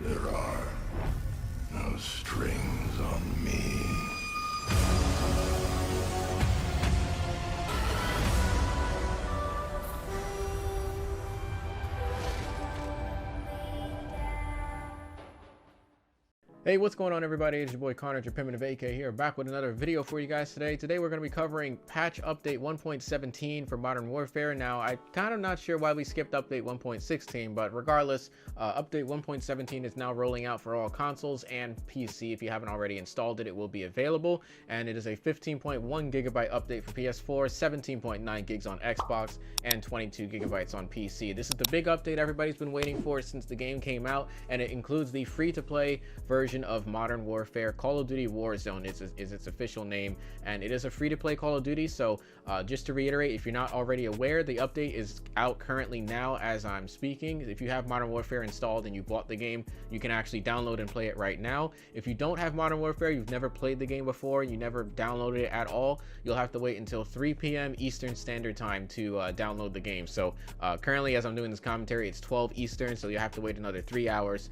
There are no strings on me. Hey, what's going on, everybody? It's your boy Connor, your primitive AK here, back with another video for you guys today. Today we're going to be covering patch update 1.17 for Modern Warfare. Now, I'm kind of not sure why we skipped update 1.16, but regardless, update 1.17 is now rolling out for all consoles and PC. If you haven't already installed it, it will be available, and it is a 15.1 gigabyte update for PS4, 17.9 gigs on Xbox, and 22 gigabytes on PC. This is the big update everybody's been waiting for since the game came out, and it includes the free-to-play version of Modern Warfare. Call of Duty Warzone is its official name, and it is a free-to-play Call of Duty. So just to reiterate, if you're not already aware, the update is out currently now as I'm speaking. If you have Modern Warfare installed and you bought the game, you can actually download and play it right now. If you don't have Modern Warfare, you've never played the game before, you never downloaded it at all, you'll have to wait until 3 p.m. Eastern Standard Time to download the game. So currently, as I'm doing this commentary, it's 12 Eastern, so you have to wait another 3 hours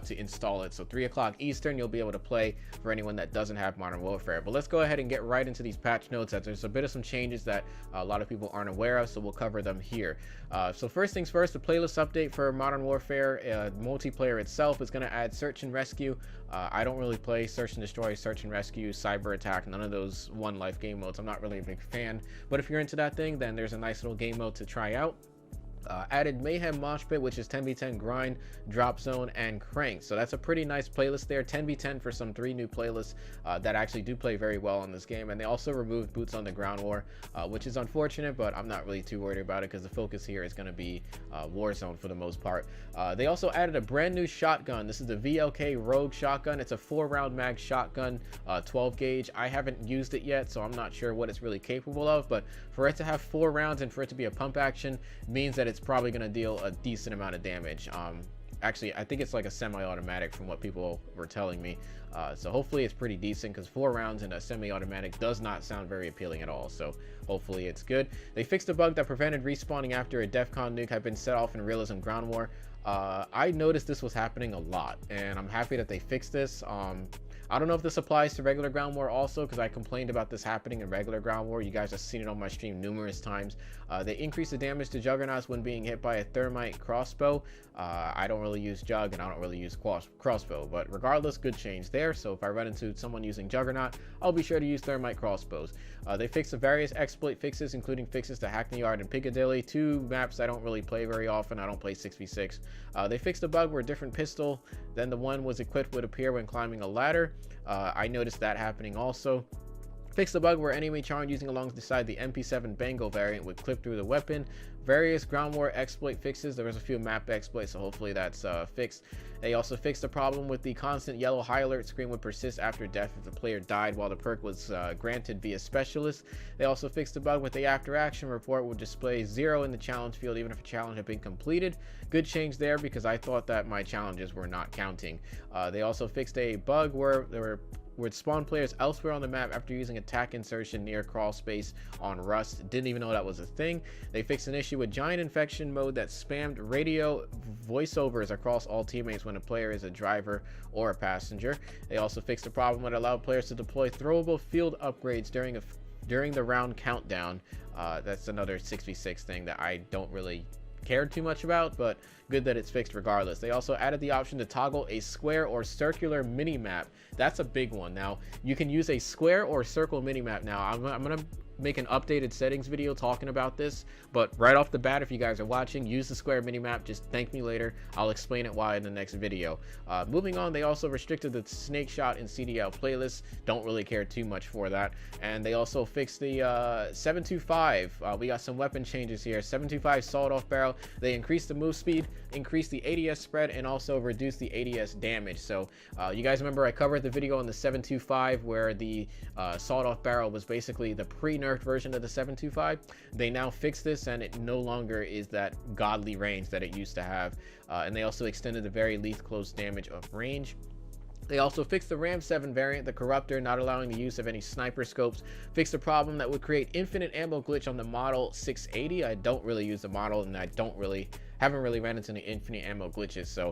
to install it. So 3 o'clock Eastern, you'll be able to play for anyone that doesn't have Modern Warfare. But let's go ahead and get right into these patch notes, as there's a bit of some changes that a lot of people aren't aware of, so we'll cover them here. So first things first, the playlist update for Modern Warfare multiplayer itself is going to add search and rescue. I don't really play search and destroy, search and rescue, cyber attack, none of those one life game modes. I'm not really a big fan, but if you're into that thing, then there's a nice little game mode to try out. Added Mayhem Mosh Pit, which is 10v10 grind, drop zone, and crank. So that's a pretty nice playlist there. 10v10 for some 3 new playlists that actually do play very well on this game. And they also removed Boots on the Ground War, which is unfortunate, but I'm not really too worried about it because the focus here is going to be Warzone for the most part. They also added a brand new shotgun. This is the VLK Rogue shotgun. It's a 4-round mag shotgun, 12 gauge. I haven't used it yet, so I'm not sure what it's really capable of, but for it to have 4 rounds and for it to be a pump action means that it's probably going to deal a decent amount of damage. Actually, I think it's like a semi-automatic from what people were telling me, so hopefully it's pretty decent, because 4 rounds in a semi-automatic does not sound very appealing at all, so hopefully it's good. They fixed a bug that prevented respawning after a DEFCON nuke had been set off in Realism Ground War. I noticed this was happening a lot, and I'm happy that they fixed this. I don't know if this applies to regular Ground War also, because I complained about this happening in regular Ground War. You guys have seen it on my stream numerous times. They increase the damage to Juggernauts when being hit by a thermite crossbow. I don't really use Jug, and I don't really use crossbow, but regardless, good change there. So if I run into someone using Juggernaut, I'll be sure to use thermite crossbows. They fixed the various exploit fixes, including fixes to Hackney Yard and Piccadilly, 2 maps I don't really play very often. I don't play 6v6. They fixed a bug where a different pistol than the one was equipped would appear when climbing a ladder. I noticed that happening also. Fixed the bug where enemy charge using alongside the MP7 Bango variant would clip through the weapon. Various Ground War exploit fixes. There was a few map exploits, so hopefully that's fixed. They also fixed the problem with the constant yellow high alert screen would persist after death if the player died while the perk was granted via specialist. They also fixed the bug with the after action report would display 0 in the challenge field even if a challenge had been completed. Good change there, because I thought that my challenges were not counting. They also fixed a bug where would spawn players elsewhere on the map after using attack insertion near crawl space on Rust. Didn't even know that was a thing. They fixed an issue with giant infection mode that spammed radio voiceovers across all teammates when a player is a driver or a passenger. They also fixed a problem that allowed players to deploy throwable field upgrades during the round countdown. That's another 6v6 thing that I don't really cared too much about, but good that it's fixed regardless. They also added the option to toggle a square or circular mini map. That's a big one. Now you can use a square or circle mini map. Now I'm gonna make an updated settings video talking about this, but right off the bat, if you guys are watching, use the square mini map. Just thank me later. I'll explain it why in the next video. Moving on, they also restricted the snake shot and CDL playlists. Don't really care too much for that. And they also fixed the 725. We got some weapon changes here. 725 sawed-off barrel. They increased the move speed, increased the ADS spread, and also reduced the ADS damage. So you guys remember I covered the video on the 725 where the sawed-off barrel was basically the pre-nerfed version of the 725. They now fixed this, and it no longer is that godly range that it used to have. And they also extended the very least close damage of range. They also fixed the Ram 7 variant, the Corruptor, not allowing the use of any sniper scopes. Fixed a problem that would create infinite ammo glitch on the Model 680. I don't really use the model, and I don't really haven't really ran into any infinite ammo glitches, so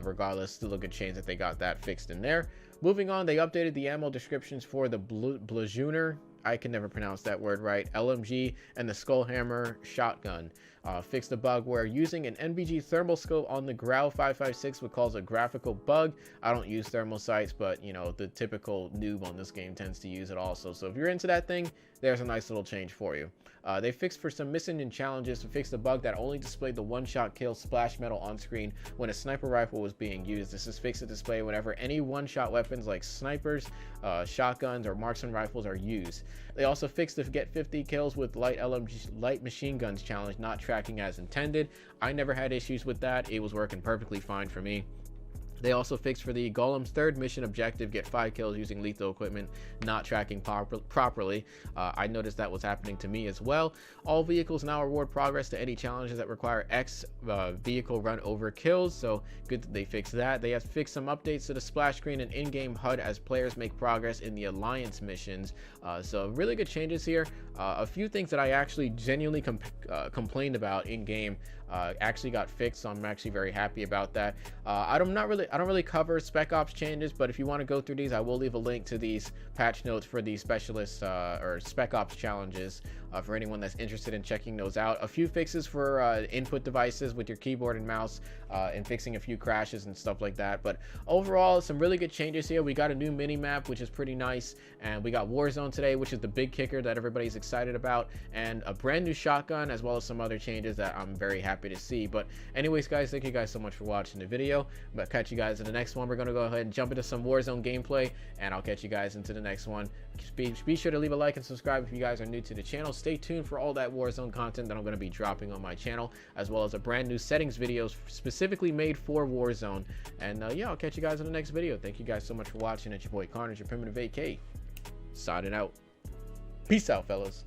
regardless, still a good chance that they got that fixed in there. Moving on, they updated the ammo descriptions for the Blazeuner, I can never pronounce that word right, LMG, and the Skullhammer shotgun. Fixed a bug where using an NVG thermal scope on the Grau 556 would cause a graphical bug. I don't use thermal sights, but you know, the typical noob on this game tends to use it also. So if you're into that thing, there's a nice little change for you. They fixed for some missing in challenges to fix the bug that only displayed the one-shot kill splash metal on screen when a sniper rifle was being used. This is fixed to display whenever any one-shot weapons like snipers, shotguns, or marksman rifles are used. They also fixed the get 50 kills with light machine guns challenge not tracking as intended. I never had issues with that. It was working perfectly fine for me. They also fixed for the Golem's third mission objective, get 5 kills using lethal equipment, not tracking properly. I noticed that was happening to me as well. All vehicles now reward progress to any challenges that require X vehicle run over kills, so good that they fixed that. They have fixed some updates to the splash screen and in-game HUD as players make progress in the Alliance missions. So really good changes here. A few things that I actually genuinely complained about in-game actually got fixed, so I'm actually very happy about that. I don't really cover Spec Ops changes, but if you want to go through these, I will leave a link to these patch notes for the specialist or Spec Ops challenges for anyone that's interested in checking those out. A few fixes for input devices with your keyboard and mouse, and fixing a few crashes and stuff like that. But overall, some really good changes here. We got a new mini map, which is pretty nice, and we got Warzone today, which is the big kicker that everybody's excited about, and a brand new shotgun, as well as some other changes that I'm very happy to see. But anyways, guys, thank you guys so much for watching the video. But catch you guys in the next one. We're gonna go ahead and jump into some Warzone gameplay, and I'll catch you guys into the next one. Be sure to leave a like and subscribe if you guys are new to the channel. Stay tuned for all that Warzone content that I'm going to be dropping on my channel, as well as a brand new settings videos specifically made for Warzone. And yeah, I'll catch you guys in the next video. Thank you guys so much for watching. It's your boy Carnage, your primitive AK, signing out. Peace out, fellas.